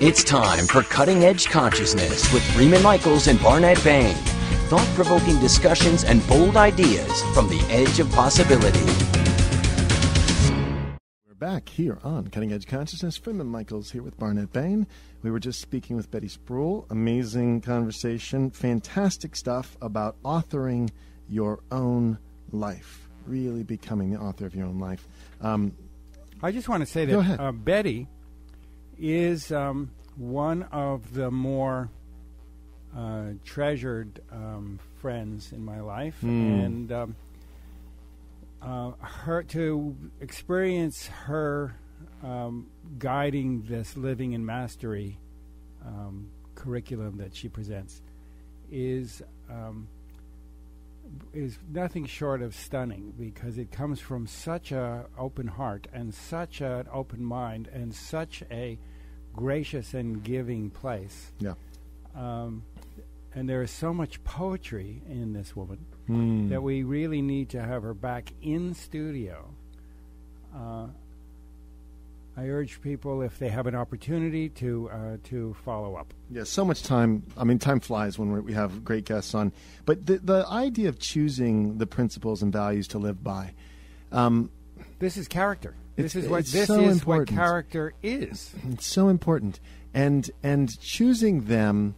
It's time for Cutting Edge Consciousness with Freeman Michaels and Barnett Bain. Thought-provoking discussions and bold ideas from the edge of possibility. We're back here on Cutting Edge Consciousness. Freeman Michaels here with Barnett Bain. We were just speaking with Betty Spruill. Amazing conversation. Fantastic stuff about authoring your own life. Really becoming the author of your own life. I just want to say that Betty is one of the more treasured friends in my life, and her to experience her guiding this Living in Mastery curriculum that she presents is nothing short of stunning, because it comes from such a open heart and such an open mind and such a gracious and giving place. Yeah. And there is so much poetry in this woman that we really need to have her back in studio. I urge people, if they have an opportunity, to follow up. Yeah, so much time. I mean, time flies when we have great guests on. But the idea of choosing the principles and values to live by. This is character. This is what character is. It's so important. And choosing them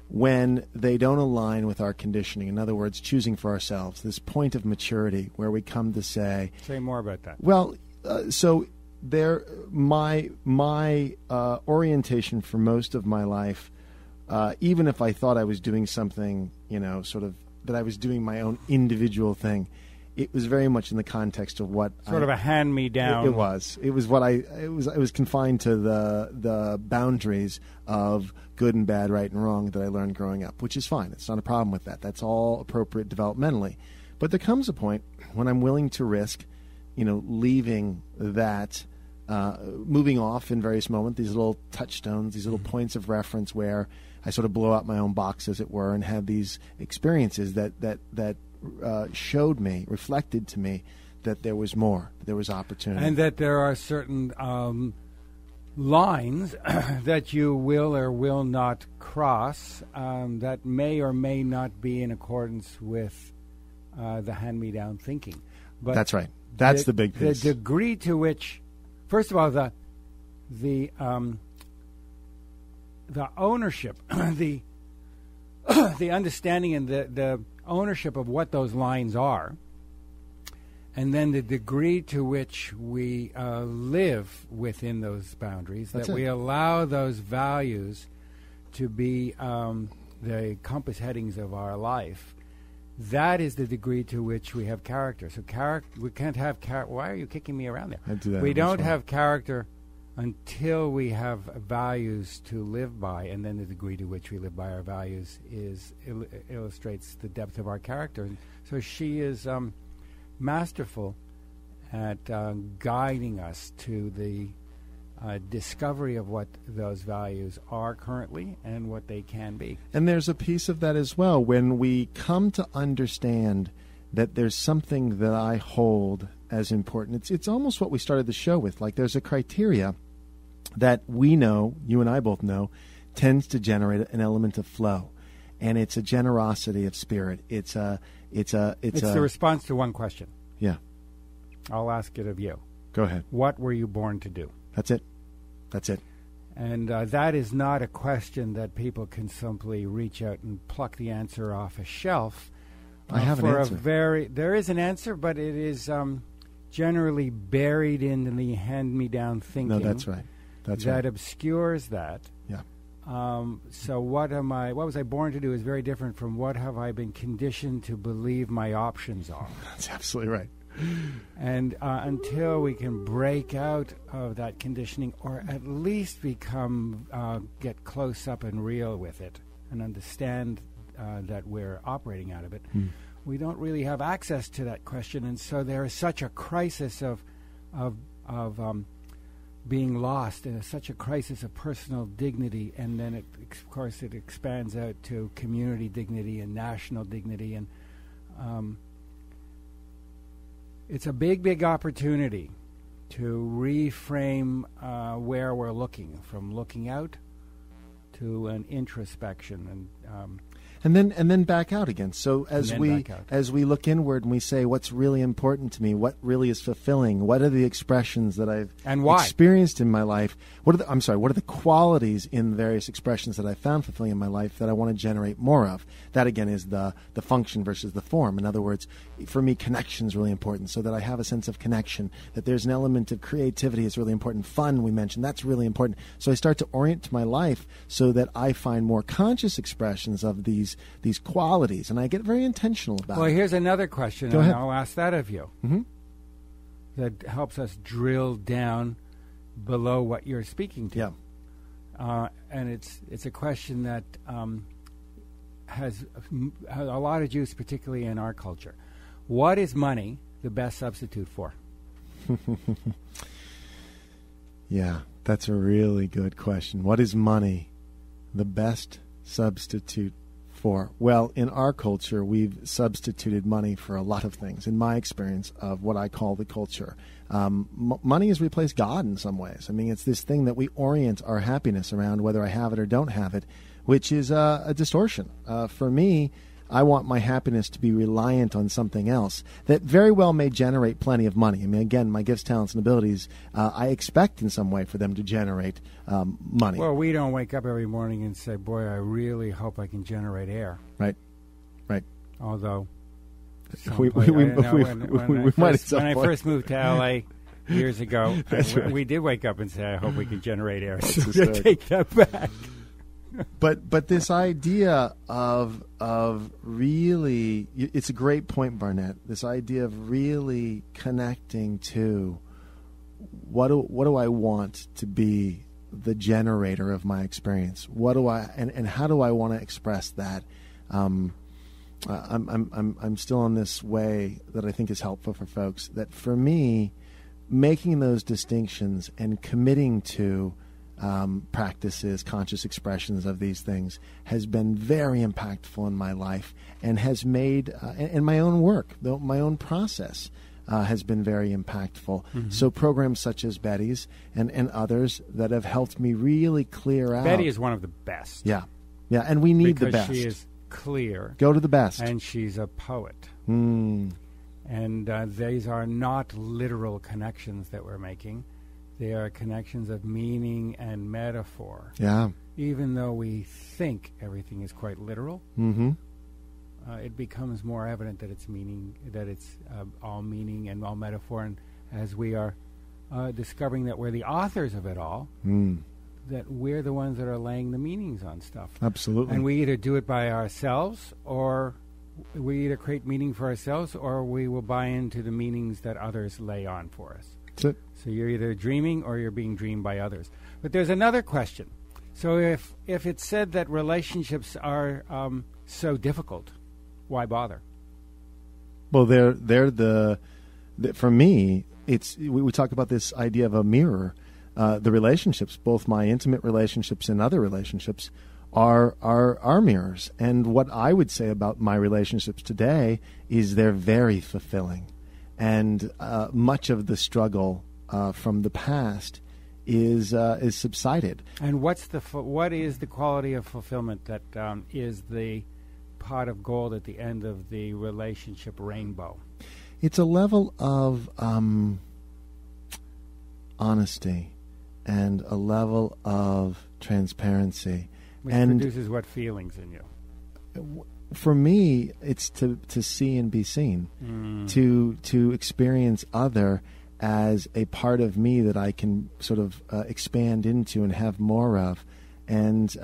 when they don't align with our conditioning. In other words, choosing for ourselves. This point of maturity where we come to say... Say more about that. Well, my orientation for most of my life, even if I thought I was doing something, sort of that I was doing my own individual thing, it was very much in the context of what sort of a hand-me-down. It was what I was confined to the boundaries of good and bad, right and wrong that I learned growing up, which is fine. It's not a problem with that. That's all appropriate developmentally. But there comes a point when I'm willing to risk, leaving that, moving off in various moments, these little touchstones, these little points of reference where I sort of blow out my own box, as it were, and have these experiences that showed me, reflected to me, that there was more, there was opportunity. And that there are certain lines that you will or will not cross that may or may not be in accordance with the hand-me-down thinking. But that's right. That's the big piece. The degree to which, first of all, the ownership, the understanding and the ownership of what those lines are, and then the degree to which we live within those boundaries, that we allow those values to be the compass headings of our life. That is the degree to which we have character. So we can't have character. Why are you kicking me around there? I do that. We don't have character until we have values to live by, and then the degree to which we live by our values illustrates the depth of our character. And so she is masterful at guiding us to the discovery of what those values are currently and what they can be. And there's a piece of that as well. When we come to understand that there's something that I hold as important, it's almost what we started the show with. Like, there's a criteria that we know, you and I both know, tends to generate an element of flow. And it's a generosity of spirit. It's the response to one question. Yeah. I'll ask it of you. Go ahead. What were you born to do? That's it. That's it. And that is not a question that people can simply reach out and pluck the answer off a shelf. I have an answer. There is an answer, but it is generally buried in the hand-me-down thinking. No, that's right. That obscures that. Yeah. So what was I born to do is very different from what have I been conditioned to believe my options are. That's absolutely right. And until we can break out of that conditioning, or at least get close up and real with it and understand that we're operating out of it, we don't really have access to that question. And so there is such a crisis of being lost, and such a crisis of personal dignity, and then of course it expands out to community dignity and national dignity, and it's a big opportunity to reframe where we're looking, from looking out to an introspection and then back out again. So as we look inward and we say, what's really important to me, what really is fulfilling, what are the expressions that I've experienced in my life, what are the qualities in various expressions that I found fulfilling in my life that I want to generate more of? That again is the function versus the form. In other words, for me, connection is really important, so that I have a sense of connection, that there's an element of creativity is really important. Fun, we mentioned, that's really important. So I start to orient my life so that I find more conscious expressions of these qualities, and I get very intentional about it. Well, here's another question, Go ahead. I'll ask that of you. Mm-hmm. That helps us drill down below what you're speaking to. Yeah. And it's a question that has a lot of juice, particularly in our culture. What is money the best substitute for? Yeah, that's a really good question. What is money the best substitute for? Well, in our culture, we've substituted money for a lot of things, in my experience of what I call the culture. Money has replaced God in some ways. I mean, it's this thing that we orient our happiness around, whether I have it or don't have it, which is a distortion. For me, I want my happiness to be reliant on something else that very well may generate plenty of money. I mean, again, my gifts, talents, and abilities, I expect in some way for them to generate money. Well, we don't wake up every morning and say, boy, I really hope I can generate air. Right. Although, we might at some when I point. first moved to L.A. years ago, we did wake up and say, I hope we can generate air. So I take that back. But this idea of really, it's a great point, Barnett. This idea of really connecting to what do I want to be the generator of my experience? What do I and how do I want to express that? I'm still on this way that I think is helpful for folks. That for me, making those distinctions and committing to practices, conscious expressions of these things has been very impactful in my life, and has made, in my own work, my own process has been very impactful. Mm-hmm. So programs such as Betty's and others that have helped me really clear out. Betty is one of the best. Yeah, and we need the best. Because she is clear. Go to the best. And she's a poet. Mm. And these are not literal connections that we're making. They are connections of meaning and metaphor. Yeah. Even though we think everything is quite literal, mm-hmm. It becomes more evident that it's meaning, that it's all meaning and all metaphor. And as we are discovering that we're the authors of it all, that we're the ones that are laying the meanings on stuff. Absolutely. And we either do it by ourselves, or we either create meaning for ourselves, or we will buy into the meanings that others lay on for us. That's it. So you're either dreaming or you're being dreamed by others. But there's another question. So if it's said that relationships are so difficult, why bother? Well, they're for me, it's we talk about this idea of a mirror. The relationships, both my intimate relationships and other relationships, are mirrors. And what I would say about my relationships today is they're very fulfilling. And much of the struggle from the past is subsided. And what is the quality of fulfillment that is the pot of gold at the end of the relationship rainbow? It's a level of honesty and a level of transparency. Which and produces what feelings in you? For me, it's to see and be seen, to experience other as a part of me that I can sort of expand into and have more of. And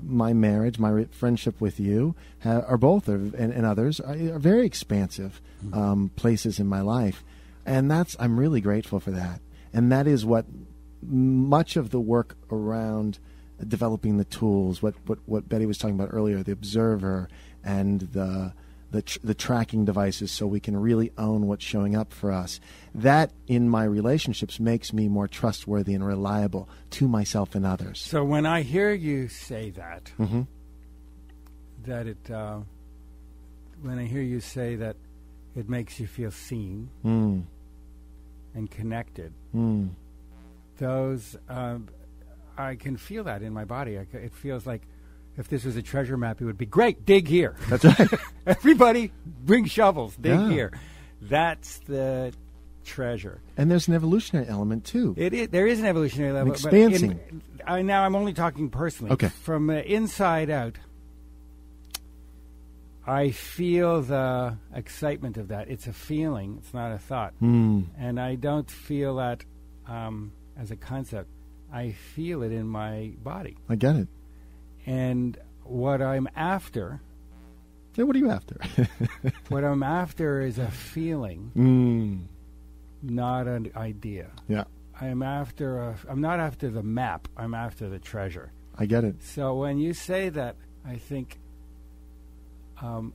my marriage, my friendship with you, are both, and others, are very expansive places in my life. And I'm really grateful for that. And that is what much of the work around developing the tools, what Betty was talking about earlier, the observer and the tracking devices, so we can really own what's showing up for us. That, in my relationships, makes me more trustworthy and reliable to myself and others. So when I hear you say that, mm-hmm. When I hear you say that it makes you feel seen and connected, those, I can feel that in my body. It feels like if this was a treasure map, it would be great. Dig here. That's right. Everybody, bring shovels. Dig Yeah. here. That's the treasure. And there's an evolutionary element too. There is an evolutionary level. Expansing. Now I'm only talking personally. Okay. From the inside out, I feel the excitement of that. It's a feeling. It's not a thought. And I don't feel that as a concept. I feel it in my body. I get it. And what I'm after... Yeah, what are you after? What I'm after is a feeling, not an idea. Yeah. I'm not after the map. I'm after the treasure. I get it. So when you say that, I think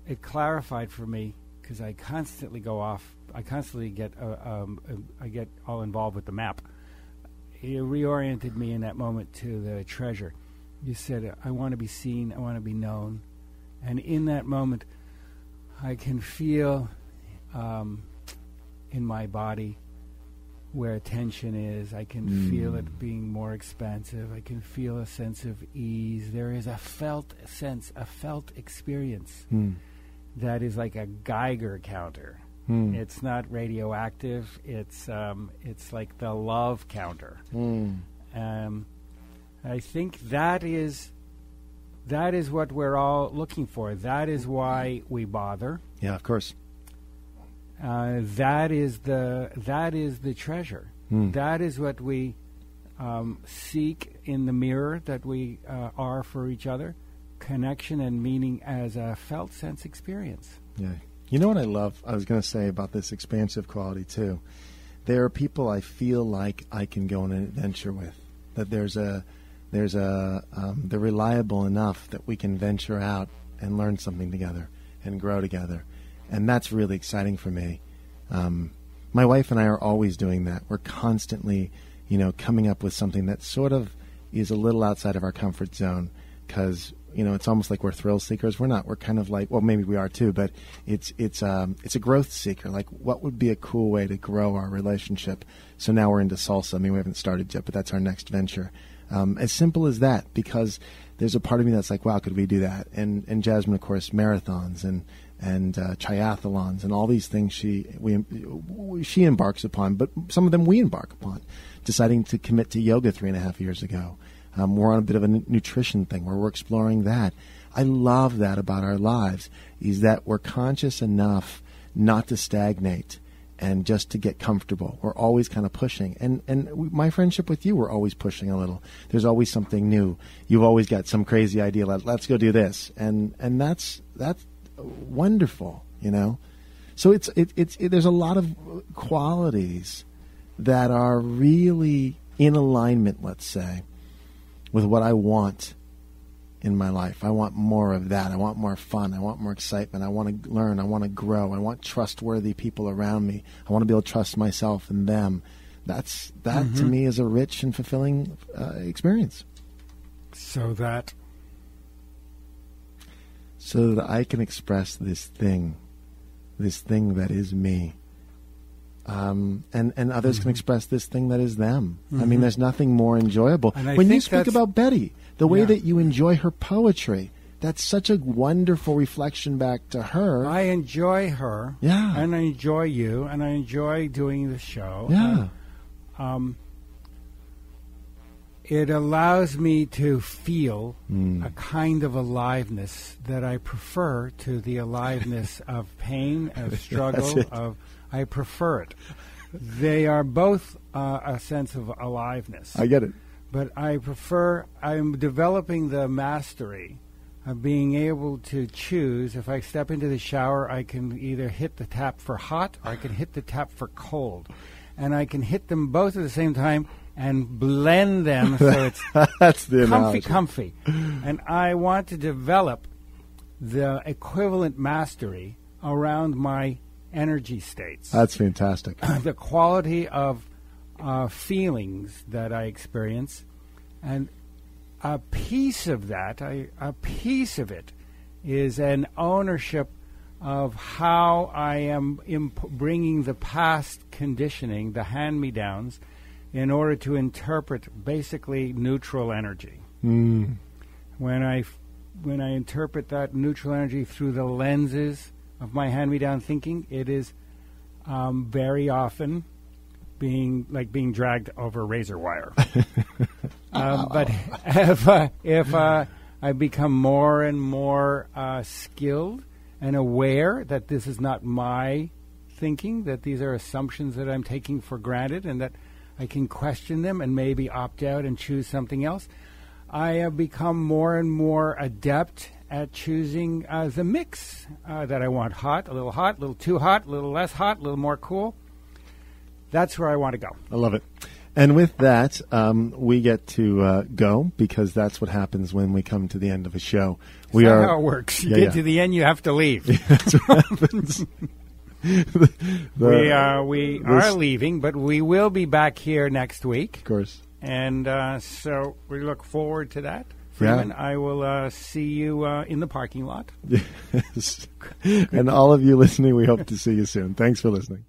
it clarified for me, because I constantly go off. I constantly get I get all involved with the map. It reoriented me in that moment to the treasure. You said, I want to be seen. I want to be known. And in that moment, I can feel in my body where attention is. I can feel it being more expansive. I can feel a sense of ease. There is a felt sense, a felt experience that is like a Geiger counter. It's not radioactive. It's like the love counter. I think that is what we're all looking for. That is why we bother. Yeah, of course. That is the treasure. That is what we seek in the mirror that we are for each other. Connection and meaning as a felt sense experience. Yeah. You know what I love? I was going to say about this expansive quality too. There are people I feel like I can go on an adventure with. That they're reliable enough that we can venture out and learn something together and grow together. And that's really exciting for me. My wife and I are always doing that. We're constantly, coming up with something that sort of is a little outside of our comfort zone because, it's almost like we're thrill seekers. We're not. We're kind of like, well, maybe we are too, but it's a growth seeker. Like, what would be a cool way to grow our relationship? So now we're into salsa. I mean, we haven't started yet, but that's our next venture. As simple as that, because there's a part of me that's like, wow, could we do that? And Jasmine, of course, marathons and triathlons and all these things she embarks upon, but some of them we embark upon. Deciding to commit to yoga 3.5 years ago. We're on a bit of a nutrition thing where we're exploring that. I love that about our lives, is that we're conscious enough not to stagnate and just to get comfortable. We're always kind of pushing. And my friendship with you, we're always pushing a little. There's always something new. You've always got some crazy idea. Let's go do this. And that's wonderful, So it's there's a lot of qualities that are really in alignment, let's say, with what I want in my life. I want more of that. I want more fun. I want more excitement. I want to learn. I want to grow. I want trustworthy people around me. I want to be able to trust myself and them. That to me is a rich and fulfilling experience. So that I can express this thing that is me. And others can express this thing that is them. I mean, there's nothing more enjoyable. When you speak about Betty, the way that you enjoy her poetry, that's such a wonderful reflection back to her. I enjoy her. Yeah. And I enjoy you. And I enjoy doing the show. Yeah. It allows me to feel a kind of aliveness that I prefer to the aliveness of pain, of struggle, I prefer it. They are both a sense of aliveness. I get it. But I'm developing the mastery of being able to choose. If I step into the shower, I can either hit the tap for hot or I can hit the tap for cold. And I can hit them both at the same time and blend them so it's that's the comfy. And I want to develop the equivalent mastery around my energy states. That's fantastic. The quality of feelings that I experience, and a piece of that, a piece of it, is an ownership of how I am bringing the past conditioning, the hand-me-downs, in order to interpret basically neutral energy. Mm. When I interpret that neutral energy through the lenses of my hand-me-down thinking, it is very often being dragged over razor wire. But if I become more and more skilled and aware that this is not my thinking, that these are assumptions that I'm taking for granted, and that I can question them and maybe opt out and choose something else, I have become more and more adept at choosing the mix that I want. Hot, a little too hot, a little less hot, a little more cool. That's where I want to go. I love it. And with that, we get to go, because that's what happens when we come to the end of a show. Is that how it works? You get to the end, you have to leave. That's what happens. We are leaving, but we will be back here next week. Of course. And so we look forward to that. Freeman, Yeah. I will see you in the parking lot. Yes. And all of you listening, we hope to see you soon. Thanks for listening.